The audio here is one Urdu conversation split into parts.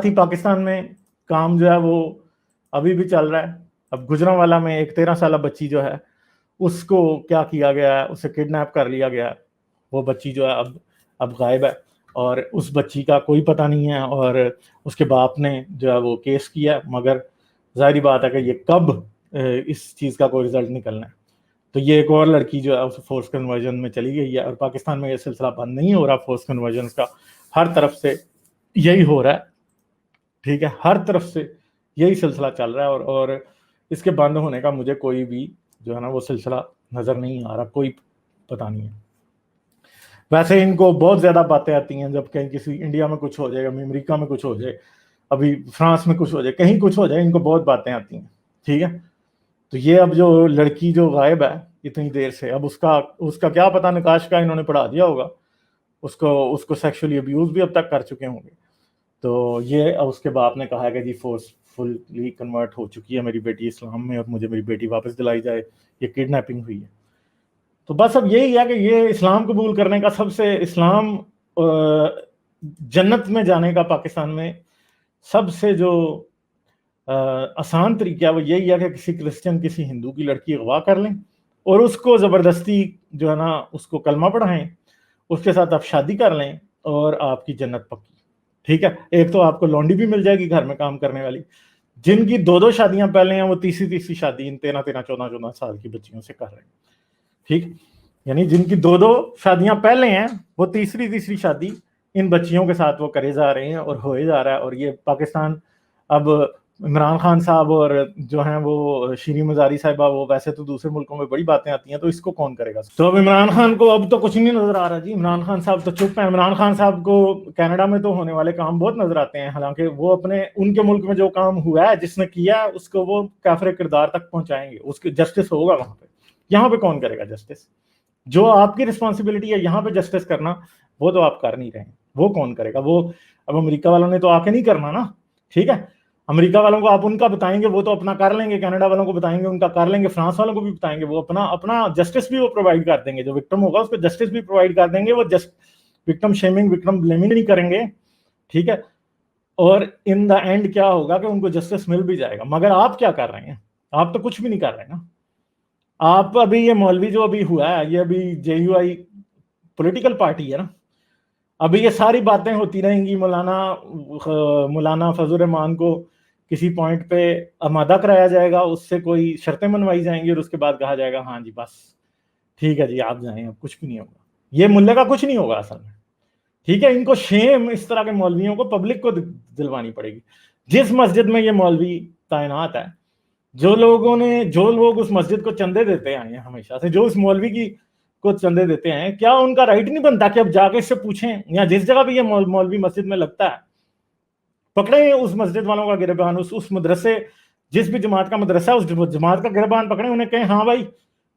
ہی پاکستان میں کام جو ہے وہ ابھی بھی چل رہا ہے. اب گجرانوالا میں ایک 13 سالہ بچی جو ہے اس کو کیا کیا گیا ہے, اسے کڈنیپ کر لیا گیا ہے. وہ بچی جو ہے اب غائب ہے اور اس بچی کا کوئی پتہ نہیں ہے, اور اس کے باپ نے جو ہے وہ کیس کیا, مگر ظاہری بات ہے کہ یہ کب اس چیز کا کوئی رزلٹ نکلنا ہے. تو یہ ایک اور لڑکی جو ہے اس فورس کنورژن میں چلی گئی ہے, اور پاکستان میں یہ سلسلہ بند نہیں ہو رہا فورس کنورژنس کا, ہر طرف سے یہی ہو رہا ہے. ٹھیک ہے, ہر طرف سے یہی سلسلہ چل رہا ہے, اور اس کے بند ہونے کا مجھے کوئی بھی جو ہے نا وہ سلسلہ نظر نہیں آ رہا, کوئی پتہ نہیں ہے. ویسے ان کو بہت زیادہ باتیں آتی ہیں جب کہیں کسی انڈیا میں کچھ ہو جائے, امریکہ میں کچھ ہو جائے, ابھی فرانس میں کچھ ہو جائے, کہیں کچھ ہو جائے, ان کو بہت باتیں آتی ہیں. ٹھیک ہے, تو یہ اب جو لڑکی جو غائب ہے اتنی دیر سے, اب اس کا کیا پتہ, نکاش کا انہوں نے پڑھا دیا ہوگا اس کو سیکشولی ابیوز بھی اب تک کر چکے ہوں گے. تو یہ اس کے باپ نے کہا کہ جی فورسفلی کنورٹ ہو چکی ہے میری بیٹی اسلام میں, اور مجھے میری بیٹی واپس دلائی جائے, یہ کڈنیپنگ ہوئی ہے. تو بس اب یہی ہے کہ یہ اسلام قبول کرنے کا سب سے, اسلام جنت میں جانے کا پاکستان میں سب سے جو آسان طریقہ ہے وہ یہی ہے کہ کسی کرسچن کسی ہندو کی لڑکی اغوا کر لیں اور اس کو زبردستی جو ہے نا اس کو کلمہ پڑھائیں, اس کے ساتھ آپ شادی کر لیں اور آپ کی جنت پکی. ٹھیک ہے, ایک تو آپ کو لونڈی بھی مل جائے گی گھر میں کام کرنے والی, جن کی 2 شادیاں پہلے ہیں وہ تیسری شادی ان 13 سال کی بچیوں سے کر رہے ہیں. ٹھیک, یعنی جن کی 2 شادیاں پہلے ہیں وہ تیسری شادی ان بچیوں کے ساتھ وہ کرے جا رہے ہیں اور ہوئے جا رہا ہے. اور یہ پاکستان اب عمران خان صاحب اور جو ہیں وہ شیریں مزاری صاحبہ, وہ ویسے تو دوسرے ملکوں میں بڑی باتیں آتی ہیں, تو اس کو کون کرے گا؟ تو اب عمران خان کو اب تو کچھ نہیں نظر آ رہا جی, عمران خان صاحب تو چپ ہیں. عمران خان صاحب کو کینیڈا میں تو ہونے والے کام بہت نظر آتے ہیں, حالانکہ وہ ان کے ملک میں جو کام ہوا ہے جس نے کیا اس کو وہ کافر کردار تک پہنچائیں گے, اس کے جسٹس ہوگا وہاں پہ. یہاں پہ کون کرے گا جسٹس؟ جو آپ کی رسپانسبلٹی ہے یہاں پہ جسٹس کرنا, وہ تو آپ کر نہیں رہے ہیں, وہ کون کرے گا؟ وہ اب امریکہ والوں نے تو آ کے نہیں کرنا نا. ٹھیک ہے, امریکہ والوں کو آپ ان کا بتائیں گے وہ تو اپنا کر لیں گے, کینیڈا والوں کو بتائیں گے ان کا کر لیں گے, فرانس والوں کو بھی بتائیں گے وہ اپنا جسٹس بھی وہ پرووائڈ کر دیں گے, جو وکٹم ہوگا اس کو جسٹس بھی پرووائڈ کر دیں گے. وہ وکٹم شیمنگ وکٹم بلیمنگ نہیں کریں گے. ٹھیک ہے, اور ان دا اینڈ کیا ہوگا کہ ان کو جسٹس مل بھی جائے گا. مگر آپ کیا کر رہے ہیں؟ آپ تو کچھ بھی نہیں کر رہے نا. آپ ابھی یہ مولوی جو ابھی ہوا ہے, یہ ابھی JUI پولیٹیکل پارٹی ہے نا, ابھی یہ ساری باتیں ہوتی رہیں گی. مولانا فضل الرحمان کو کسی پوائنٹ پہ آمادہ کرایا جائے گا, اس سے کوئی شرطیں منوائی جائیں گی اور اس کے بعد کہا جائے گا ہاں جی بس ٹھیک ہے جی آپ جائیں, اب کچھ بھی نہیں ہوگا. یہ ملے کا کچھ نہیں ہوگا اصل میں. ٹھیک ہے, ان کو شیم اس طرح کے مولویوں کو پبلک کو دلوانی پڑے گی. جس مسجد میں یہ مولوی تعینات ہے, جو لوگ اس مسجد کو چندے دیتے آئے ہیں ہمیشہ سے, جو اس مولوی کی کو چندے دیتے ہیں, کیا ان کا رائٹ نہیں بنتا کہ اب جا کے اس سے پوچھیں, یا جس جگہ بھی یہ مولوی مسجد میں لگتا ہے پکڑیں اس مسجد والوں کا گربان, اس مدرسے جس بھی جماعت کا مدرسہ ہے اس جماعت کا گربان پکڑیں, انہیں کہیں ہاں بھائی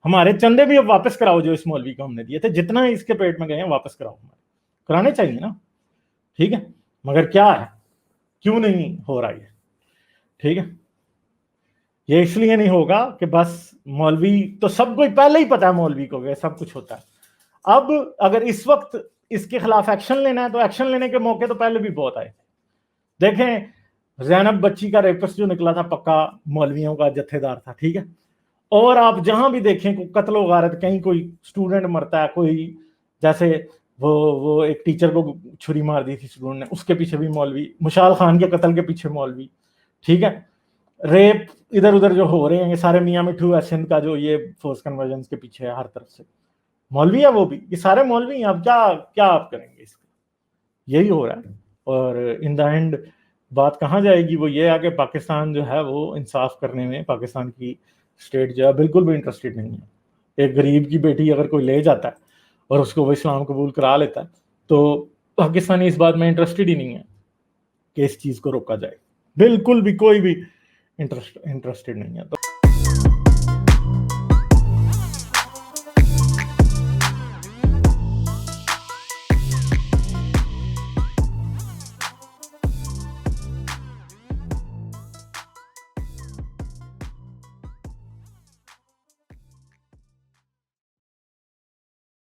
ہمارے چندے بھی اب واپس کراؤ جو اس مولوی کو ہم نے دیے تھے, جتنا اس کے پیٹ میں گئے ہیں واپس کراؤ. کرانے چاہیے نا. ٹھیک ہے, مگر کیا ہے, کیوں نہیں ہو رہا یہ؟ ٹھیک ہے, یہ اس لیے نہیں ہوگا کہ بس مولوی تو سب کو پہلے ہی پتا ہے مولوی کو کہ سب کچھ ہوتا ہے. اب اگر اس وقت اس کے خلاف ایکشن لینا ہے تو ایکشن لینے کے موقع تو پہلے بھی بہت آئے. دیکھیں زینب بچی کا ریپس جو نکلا تھا پکا مولویوں کا جتھے دار تھا. ٹھیک ہے, اور آپ جہاں بھی دیکھیں قتل و غارت, کہیں کوئی اسٹوڈنٹ مرتا ہے, کوئی جیسے وہ ایک ٹیچر کو چھری مار دی تھی اسٹوڈنٹ نے, اس کے پیچھے بھی مولوی, مشال خان کے قتل کے پیچھے مولوی. ٹھیک ہے, ریپ ادھر ادھر جو ہو رہے ہیں یہ سارے میاں مٹھو سندھ کا جو یہ فورس کنورژن کے پیچھے ہے, ہر طرف سے مولوی ہے, وہ بھی یہ سارے مولوی ہیں. اب کیا آپ کریں گے اس کا؟ یہی ہو رہا ہے. اور ان دا اینڈ بات کہاں جائے گی؟ وہ یہ ہے کہ پاکستان جو ہے وہ انصاف کرنے میں, پاکستان کی اسٹیٹ جو ہے بالکل بھی انٹرسٹڈ نہیں ہے. ایک غریب کی بیٹی اگر کوئی لے جاتا ہے اور اس کو وہ اسلام قبول کرا لیتا ہے تو پاکستانی اس بات میں انٹرسٹڈ ہی نہیں ہے کہ اس چیز کو روکا جائے. بالکل بھی کوئی بھی انٹرسٹڈ نہیں ہے. تو